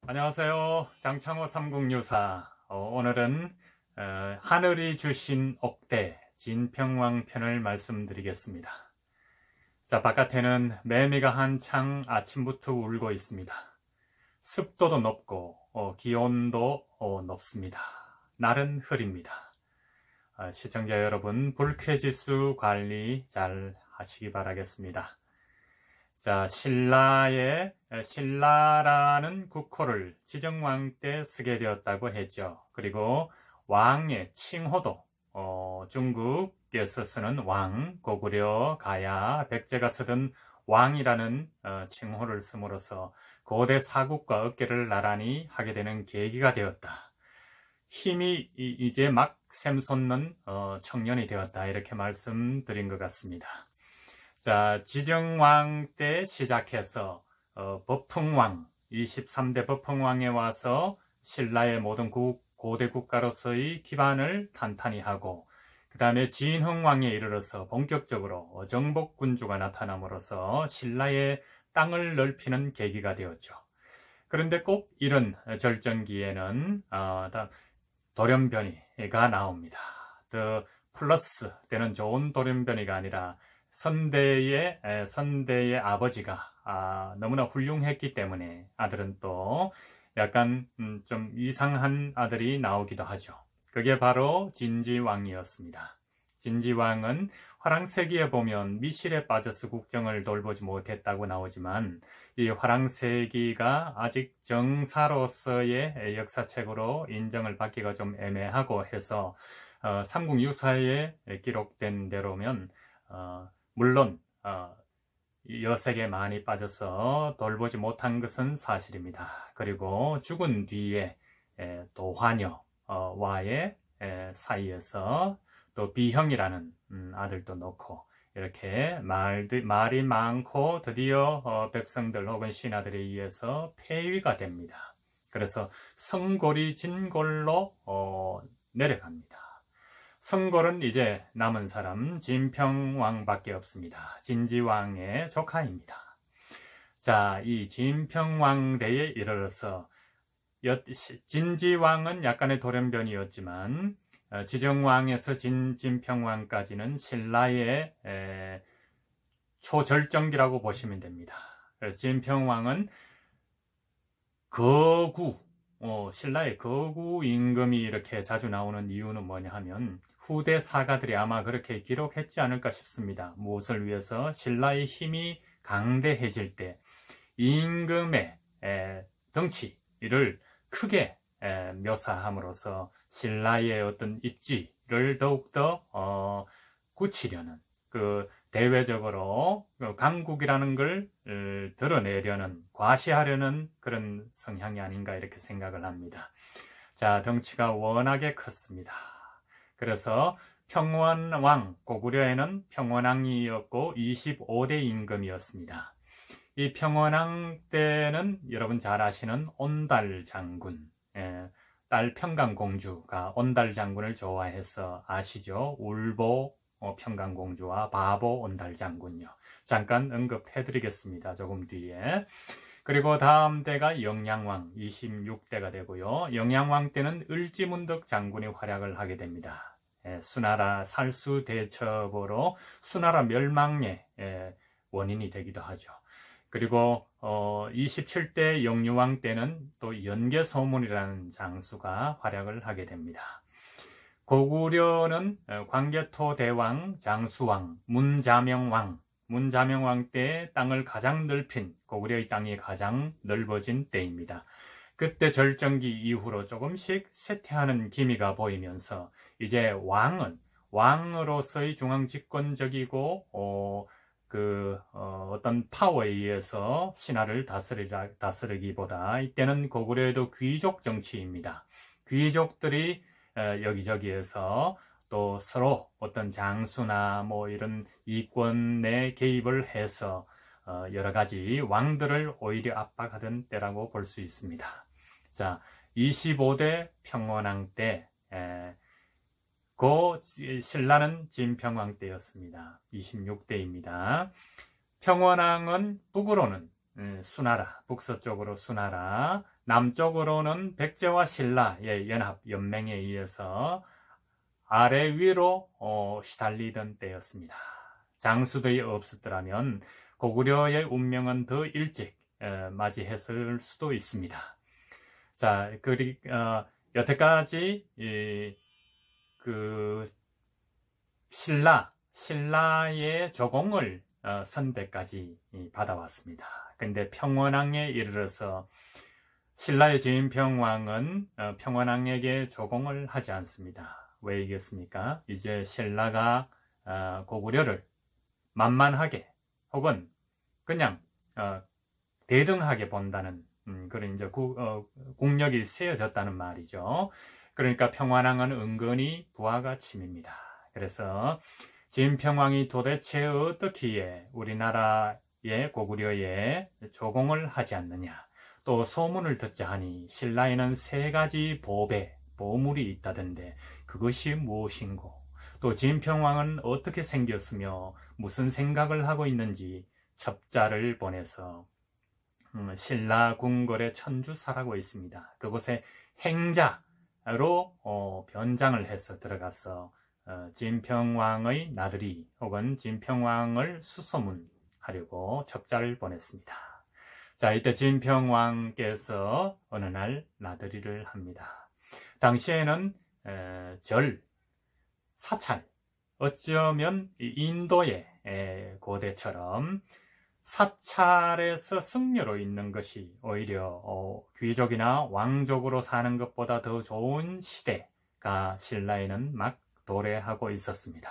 안녕하세요. 장창호 삼국유사. 오늘은 하늘이 주신 옥대 진평왕 편을 말씀드리겠습니다. 자, 바깥에는 매미가 한창 아침부터 울고 있습니다. 습도도 높고 기온도 높습니다. 날은 흐립니다. 시청자 여러분, 불쾌지수 관리 잘 하시기 바라겠습니다. 자, 신라라는 국호를 지정왕 때 쓰게 되었다고 했죠. 그리고 왕의 칭호도 중국에서 쓰는 왕, 고구려, 가야, 백제가 쓰던 왕이라는 칭호를 씀으로써 고대 사국과 어깨를 나란히 하게 되는 계기가 되었다. 힘이 이제 막 샘솟는 청년이 되었다. 이렇게 말씀드린 것 같습니다. 자, 지정왕 때 시작해서 법흥왕, 23대 법흥왕에 와서 신라의 모든 고대 국가로서의 기반을 탄탄히 하고, 그 다음에 진흥왕에 이르러서 본격적으로 정복군주가 나타남으로써 신라의 땅을 넓히는 계기가 되었죠. 그런데 꼭 이런 절정기에는 돌연변이가 나옵니다. 더 플러스 되는 좋은 돌연변이가 아니라 선대의 아버지가 너무나 훌륭했기 때문에 아들은 또 약간 좀 이상한 아들이 나오기도 하죠. 그게 바로 진지왕이었습니다. 진지왕은 화랑세기에 보면 미실에 빠져서 국정을 돌보지 못했다고 나오지만 이 화랑세기가 아직 정사로서의 역사책으로 인정을 받기가 좀 애매하고 해서 삼국유사에 기록된 대로면 물론 여색에 많이 빠져서 돌보지 못한 것은 사실입니다. 그리고 죽은 뒤에 도화녀와의 사이에서 또 비형이라는 아들도 놓고 이렇게 말이 많고 드디어 백성들 혹은 신하들에 의해서 폐위가 됩니다. 그래서 성골이 진골로 내려갑니다. 성골은 이제 남은 사람 진평왕밖에 없습니다. 진지왕의 조카입니다. 자, 이 진평왕대에 이르러서 진지왕은 약간의 돌연변이었지만 지정왕에서 진평왕까지는 신라의 초절정기라고 보시면 됩니다. 진평왕은 신라의 거구 임금이 이렇게 자주 나오는 이유는 뭐냐 하면 후대 사가들이 아마 그렇게 기록했지 않을까 싶습니다. 무엇을 위해서? 신라의 힘이 강대해질 때 임금의 덩치를 크게 묘사함으로써 신라의 어떤 입지를 더욱더 굳히려는 대외적으로 강국이라는 걸 드러내려는, 과시하려는 그런 성향이 아닌가 이렇게 생각을 합니다. 자, 덩치가 워낙에 컸습니다. 그래서 평원왕, 고구려에는 평원왕이었고 25대 임금이었습니다. 이 평원왕 때는 여러분 잘 아시는 온달 장군, 딸 평강공주가 온달 장군을 좋아해서 아시죠? 울보 평강공주와 바보 온달장군요. 잠깐 언급해드리겠습니다. 조금 뒤에. 그리고 다음 때가 영양왕 26대가 되고요. 영양왕 때는 을지문덕 장군이 활약을 하게 됩니다. 수나라 살수대첩으로 수나라 멸망의 원인이 되기도 하죠. 그리고 27대 영유왕 때는 또 연개소문이라는 장수가 활약을 하게 됩니다. 고구려는 광개토대왕, 장수왕, 문자명왕 때 땅을 가장 넓힌, 고구려의 땅이 가장 넓어진 때입니다. 그때 절정기 이후로 조금씩 쇠퇴하는 기미가 보이면서 이제 왕으로서의 중앙집권적이고 어떤 파워에 의해서 신하를 다스리기보다 이때는 고구려에도 귀족 정치입니다. 귀족들이 여기저기에서 또 서로 어떤 장수나 이런 이권에 개입을 해서 여러 가지 왕들을 오히려 압박하던 때라고 볼 수 있습니다. 자, 25대 평원왕 때 신라는 진평왕 때였습니다. 26대입니다. 평원왕은 북으로는 수나라, 북서쪽으로 수나라, 남쪽으로는 백제와 신라의 연합 연맹에 의해서 아래 위로 시달리던 때였습니다. 장수들이 없었더라면 고구려의 운명은 더 일찍 맞이했을 수도 있습니다. 자, 여태까지 그 신라의 조공을 선대까지 받아왔습니다. 근데 평원왕에 이르러서 신라의 진평왕은 평원왕에게 조공을 하지 않습니다. 왜 이겠습니까? 이제 신라가 고구려를 만만하게 혹은 그냥 대등하게 본다는 그런 이제 국력이 세워졌다는 말이죠. 그러니까 평원왕은 은근히 부하가 침입니다. 그래서 진평왕이 도대체 어떻게 우리나라의 고구려에 조공을 하지 않느냐, 또 소문을 듣자 하니 신라에는 3가지 보물이 있다던데 그것이 무엇인고, 또 진평왕은 어떻게 생겼으며 무슨 생각을 하고 있는지 첩자를 보내서 신라 궁궐의 천주사라고 있습니다. 그곳에 행자로 변장을 해서 들어가서 진평왕의 나들이 혹은 진평왕을 수소문하려고 첩자를 보냈습니다. 자, 이때 진평왕께서 어느 날 나들이를 합니다. 당시에는 사찰, 어쩌면 인도의 고대처럼 사찰에서 승려로 있는 것이 오히려 귀족이나 왕족으로 사는 것보다 더 좋은 시대가 신라에는 막 도래하고 있었습니다.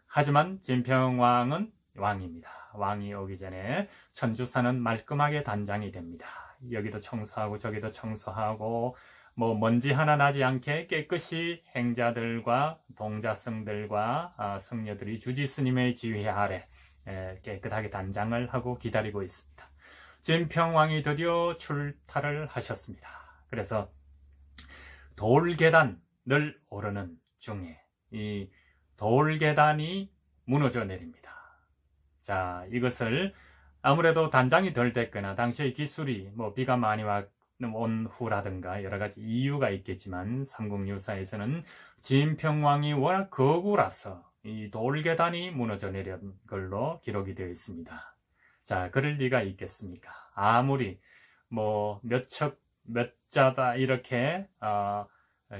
하지만 진평왕은 왕입니다. 왕이 오기 전에 천주사는 말끔하게 단장이 됩니다. 여기도 청소하고 저기도 청소하고 먼지 하나 나지 않게 깨끗이 행자들과 동자승들과 승려들이 주지스님의 지휘 아래 깨끗하게 단장을 하고 기다리고 있습니다. 진평왕이 드디어 출타를 하셨습니다. 그래서 돌계단을 오르는 중에 이 돌계단이 무너져 내립니다. 자, 이것을 아무래도 단장이 덜 됐거나 당시의 기술이 비가 많이 온 후라든가 여러 가지 이유가 있겠지만 삼국유사에서는 진평왕이 워낙 거구라서 이 돌계단이 무너져 내린 걸로 기록이 되어 있습니다. 자, 그럴 리가 있겠습니까? 아무리 몇 자다 이렇게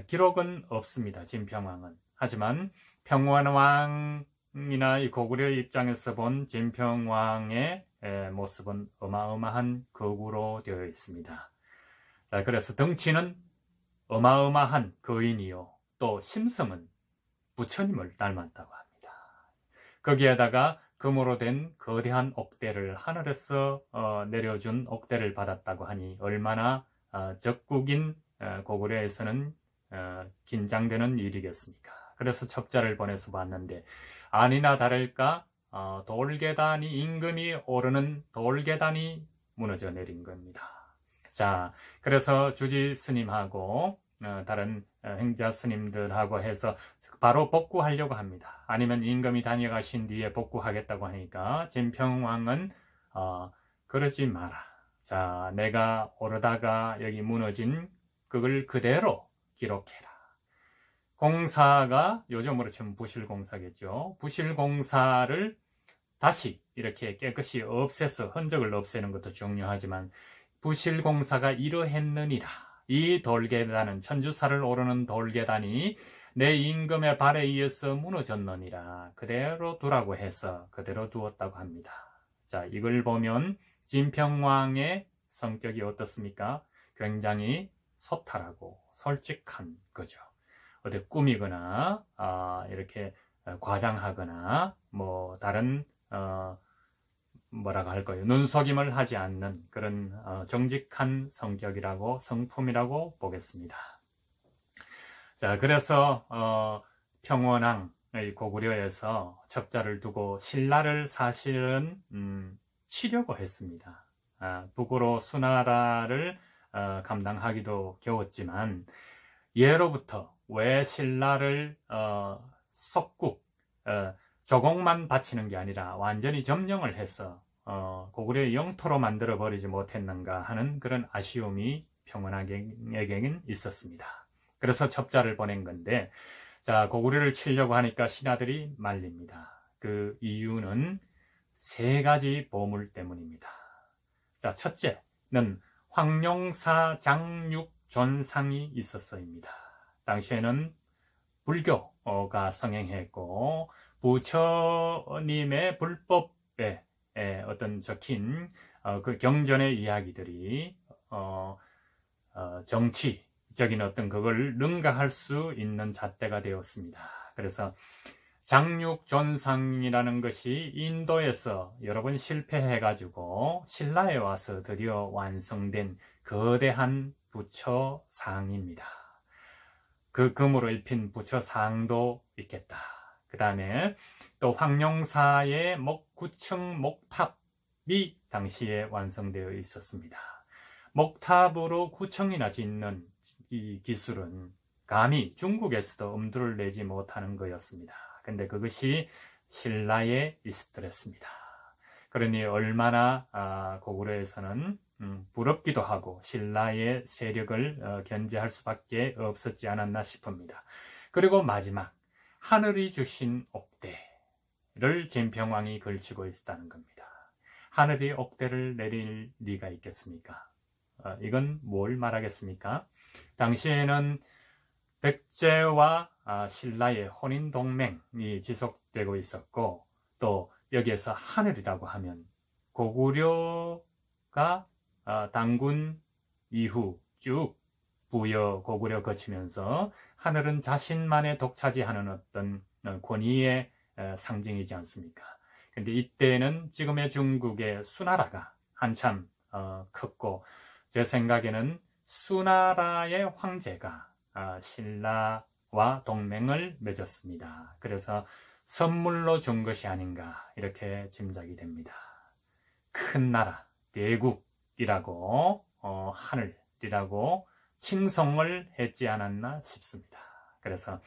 기록은 없습니다. 진평왕은. 하지만 평원왕이나 이 고구려 입장에서 본 진평왕의 모습은 어마어마한 거구로 되어 있습니다. 자, 그래서 덩치는 어마어마한 거인이요, 또 심성은 부처님을 닮았다고 합니다. 거기에다가 금으로 된 거대한 옥대를 하늘에서 내려준 옥대를 받았다고 하니 얼마나 적국인 고구려에서는 긴장되는 일이겠습니까? 그래서 첩자를 보내서 봤는데 아니나 다를까 돌계단이 임금이 오르는 돌계단이 무너져 내린 겁니다. 자, 그래서 주지 스님하고 다른 행자 스님들하고 해서 바로 복구하려고 합니다. 아니면 임금이 다녀가신 뒤에 복구하겠다고 하니까 진평왕은 그러지 마라. 자, 내가 오르다가 여기 무너진 그걸 그대로 기록해라. 공사가 요즘으로 치면 부실공사겠죠. 부실공사를 다시 이렇게 깨끗이 없애서 흔적을 없애는 것도 중요하지만 부실공사가 이러했느니라. 이 돌계단은 천주사를 오르는 돌계단이 내 임금의 발에 의해서 무너졌느니라. 그대로 두라고 해서 그대로 두었다고 합니다. 자, 이걸 보면 진평왕의 성격이 어떻습니까? 굉장히 소탈하고 솔직한 거죠. 어디 꾸미거나 이렇게 과장하거나 다른 뭐라고 할까요? 눈속임을 하지 않는 그런 정직한 성격이라고 성품이라고 보겠습니다. 자, 그래서 평원왕의 고구려에서 첩자를 두고 신라를 사실은 치려고 했습니다. 북으로 수나라를 감당하기도 겨웠지만 예로부터 왜 신라를 속국 조공만 바치는 게 아니라 완전히 점령을 해서 고구려의 영토로 만들어 버리지 못했는가 하는 그런 아쉬움이 평원왕에게는 있었습니다. 그래서 첩자를 보낸 건데, 자, 고구려를 치려고 하니까 신하들이 말립니다. 그 이유는 세 가지 보물 때문입니다. 자, 첫째는 황룡사 장육 존상이 있었어입니다. 당시에는 불교가 성행했고 부처님의 불법에 어떤 적힌 그 경전의 이야기들이 정치적인 어떤 그걸 능가할 수 있는 잣대가 되었습니다. 그래서 장육존상이라는 것이 인도에서 여러 번 실패해가지고 신라에 와서 드디어 완성된 거대한 부처상입니다. 그 금으로 입힌 부처상도 있겠다. 그 다음에 또 황룡사의 9층 목탑이 당시에 완성되어 있었습니다. 목탑으로 9층이나 짓는 이 기술은 감히 중국에서도 엄두를 내지 못하는 거였습니다. 근데 그것이 신라에 있었더랬습니다. 그러니 얼마나 고구려에서는 부럽기도 하고 신라의 세력을 견제할 수밖에 없었지 않았나 싶습니다. 그리고 마지막, 하늘이 주신 옥대를 진평왕이 걸치고 있었다는 겁니다. 하늘이 옥대를 내릴 리가 있겠습니까? 이건 뭘 말하겠습니까? 당시에는 백제와 신라의 혼인 동맹이 지속되고 있었고, 또 여기에서 하늘이라고 하면 고구려가 당군 이후 쭉 부여 고구려 거치면서 하늘은 자신만의 독차지하는 어떤 권위의 상징이지 않습니까? 근데 이때는 지금의 중국의 수나라가 한참 컸고, 제 생각에는 수나라의 황제가 신라와 동맹을 맺었습니다. 그래서 선물로 준 것이 아닌가 이렇게 짐작이 됩니다. 큰 나라, 대국이라고 하늘이라고 칭송을 했지 않았나 싶습니다. 그래서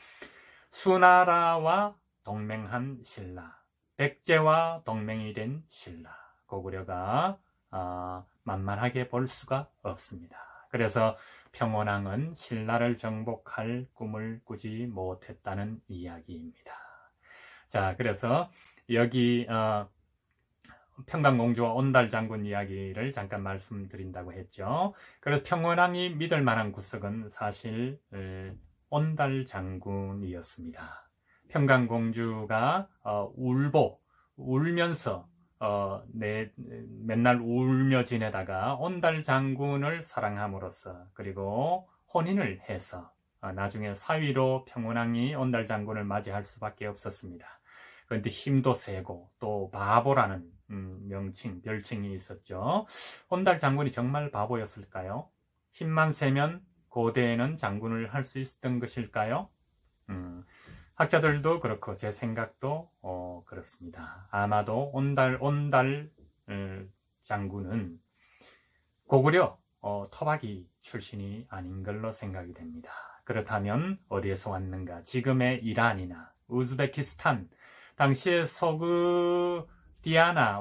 수나라와 동맹한 신라, 백제와 동맹이 된 신라, 고구려가 만만하게 볼 수가 없습니다. 그래서 평원왕은 신라를 정복할 꿈을 꾸지 못했다는 이야기입니다. 자, 그래서 여기 평강공주와 온달 장군 이야기를 잠깐 말씀드린다고 했죠. 그래서 평원왕이 믿을 만한 구석은 사실 온달 장군이었습니다. 평강공주가 울면서 맨날 울며 지내다가 온달 장군을 사랑함으로써, 그리고 혼인을 해서 나중에 사위로 평원왕이 온달 장군을 맞이할 수밖에 없었습니다. 그런데 힘도 세고 또 바보라는 명칭, 별칭이 있었죠. 온달 장군이 정말 바보였을까요? 힘만 세면 고대에는 장군을 할 수 있었던 것일까요? 학자들도 그렇고 제 생각도 그렇습니다. 아마도 온달 장군은 고구려 토박이 출신이 아닌 걸로 생각이 됩니다. 그렇다면 어디에서 왔는가? 지금의 이란이나 우즈베키스탄, 당시에 소그디아나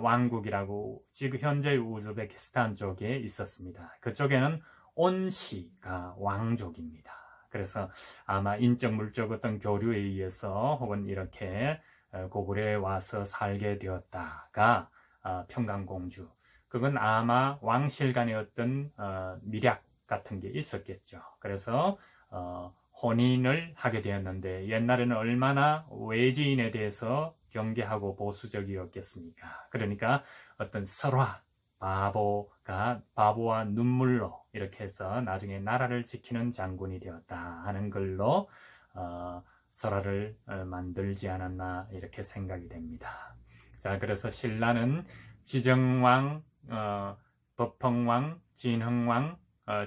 왕국이라고 지금 현재 우즈베키스탄 쪽에 있었습니다. 그쪽에는 온시가 왕족입니다. 그래서 아마 인적 물적 어떤 교류에 의해서 혹은 이렇게 고구려에 와서 살게 되었다가 평강공주, 그건 아마 왕실 간의 어떤 밀약 같은 게 있었겠죠. 그래서 혼인을 하게 되었는데, 옛날에는 얼마나 외지인에 대해서 경계하고 보수적이었겠습니까? 그러니까 어떤 설화, 바보와 눈물로 이렇게 해서 나중에 나라를 지키는 장군이 되었다 하는 걸로 설화를 만들지 않았나 이렇게 생각이 됩니다. 자, 그래서 신라는 지정왕, 덕평왕, 진흥왕,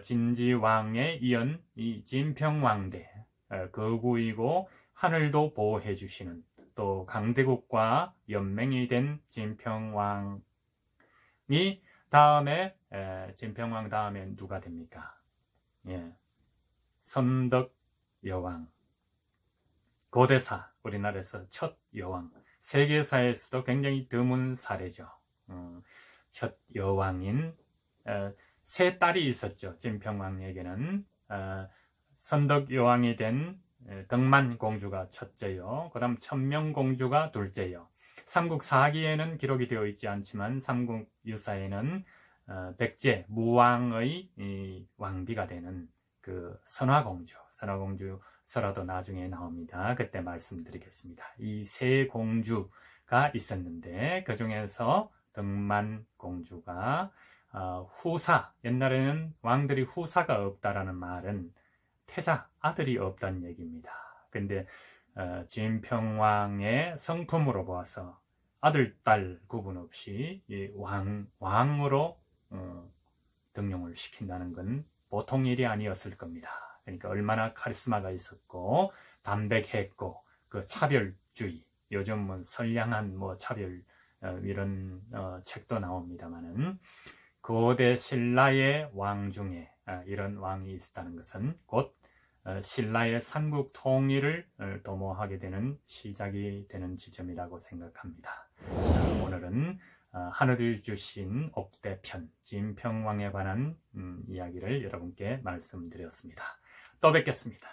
진지왕에 이은 이 진평왕대 거구이고, 하늘도 보호해 주시는, 또 강대국과 연맹이 된 진평왕이 다음에 진평왕 다음에 누가 됩니까? 예, 선덕 여왕, 고대사, 우리나라에서 첫 여왕, 세계사에서도 굉장히 드문 사례죠. 첫 여왕인 세 딸이 있었죠. 진평왕에게는 선덕 여왕이 된 덕만 공주가 첫째요. 그 다음 천명공주가 둘째요. 삼국 사기에는 기록이 되어 있지 않지만 삼국 유사에는 백제 무왕의 왕비가 되는 그 선화공주 설화도 나중에 나옵니다. 그때 말씀드리겠습니다. 이 세 공주가 있었는데 그 중에서 덕만 공주가 후사, 옛날에는 왕들이 후사가 없다라는 말은 태자, 아들이 없다는 얘기입니다. 근데 진평왕의 성품으로 보아서 아들, 딸 구분 없이 왕으로 등용을 시킨다는 건 보통 일이 아니었을 겁니다. 그러니까 얼마나 카리스마가 있었고 담백했고 그 차별주의, 요즘은 선량한 차별 이런 책도 나옵니다만은 고대 신라의 왕 중에 이런 왕이 있었다는 것은 곧 신라의 삼국 통일을 도모하게 되는 시작이 되는 지점이라고 생각합니다. 자, 오늘은 하늘을 주신 옥대편 진평왕에 관한 이야기를 여러분께 말씀드렸습니다. 또 뵙겠습니다.